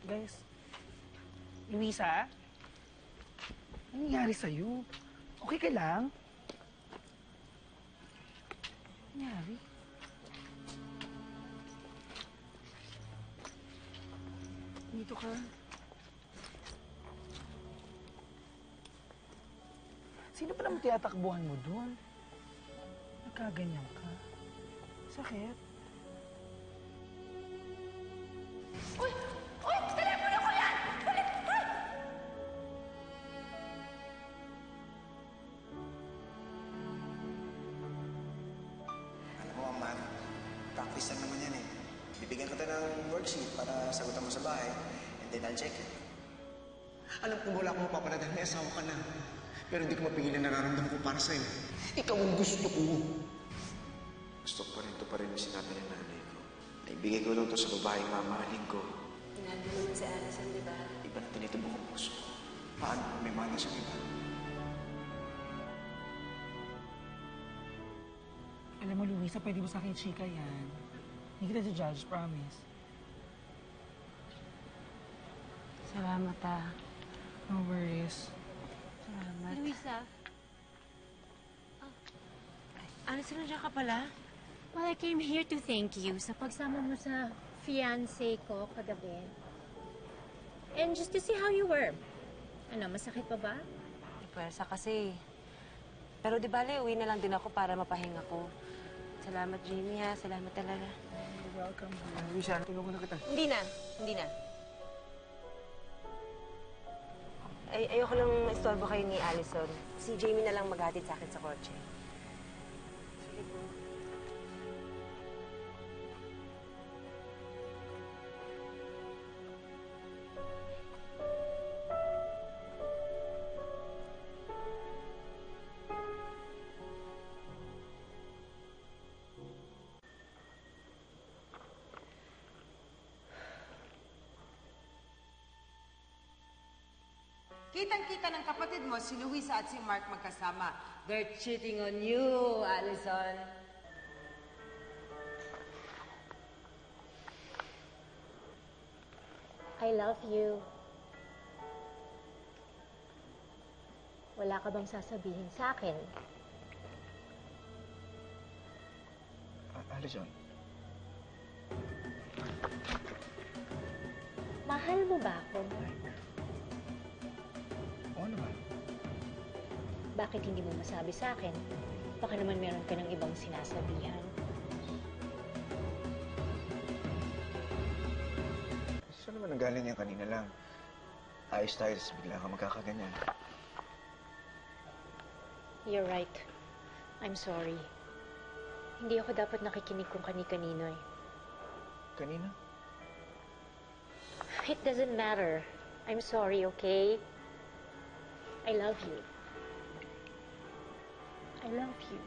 Guys, Luisa? Ano nangyari sa'yo? Okay ka lang? Ano nangyari? Dito ka. Sino pa naman tinatakbuhan mo doon? Nagkaganyan ka. Sakit. Uy! Uy! Telepono ko yan! Uy! Uy! Alam mo, Aman, practice lang naman yan eh. Bibigyan kita ng worksheet para sagutan mo sa bahay, and then I'll check it. Alam ko wala akong mapapala dahil may asawa ka na. Pero hindi ko mapigilan nararamdaman ko para sa'yo. Ikaw ang gusto ko. Gusto ko pa rin ito pa rin yung sinabi ng nanay ko. Naibigay ko lang ito sa babaeng mamahalin ko. Nandun si Alison, di ba? Iba na tinitubok ang puso ko. Paano kung may mana siyang iba? Alam mo, Luisa, pwede mo sa akin chika yan. Hindi kita judge, promise. Salamat, ah. No worries. Salamat. Luisa? Alison, nandiyan ka pala? Well, I came here to thank you sa pagsama mo sa fiancé ko kagabi. And just to see how you were. Ano, masakit pa ba? Pwersa kasi. Pero di bale, uwi na lang din ako para mapahinga ko. Salamat, Jamie, ha. Salamat talaga. You're welcome. Luisa, tulungan na kita. Hindi na. Hindi na. Ayoko lang istorbo kayo ni Alison. Si Jamie na lang maghatid sa akin sa kotse. Sige po. Kitang-kita ng kapatid mo, si Luisa at si Mark magkasama. They're cheating on you, Alison. I love you. Wala ka bang sasabihin sa akin? Alison. Mahal mo ba ako, Mark? Oo naman. Bakit hindi mo masabi sa akin? Baka naman meron ka ng ibang sinasabihan. Saan naman nanggaling yan kanina lang? Ayos tayo, tapos bigla ka magkakaganyan. You're right. I'm sorry. Hindi ako dapat nakikinig kung kani-kanino eh. Kanina? It doesn't matter. I'm sorry, okay? I love you. I love you.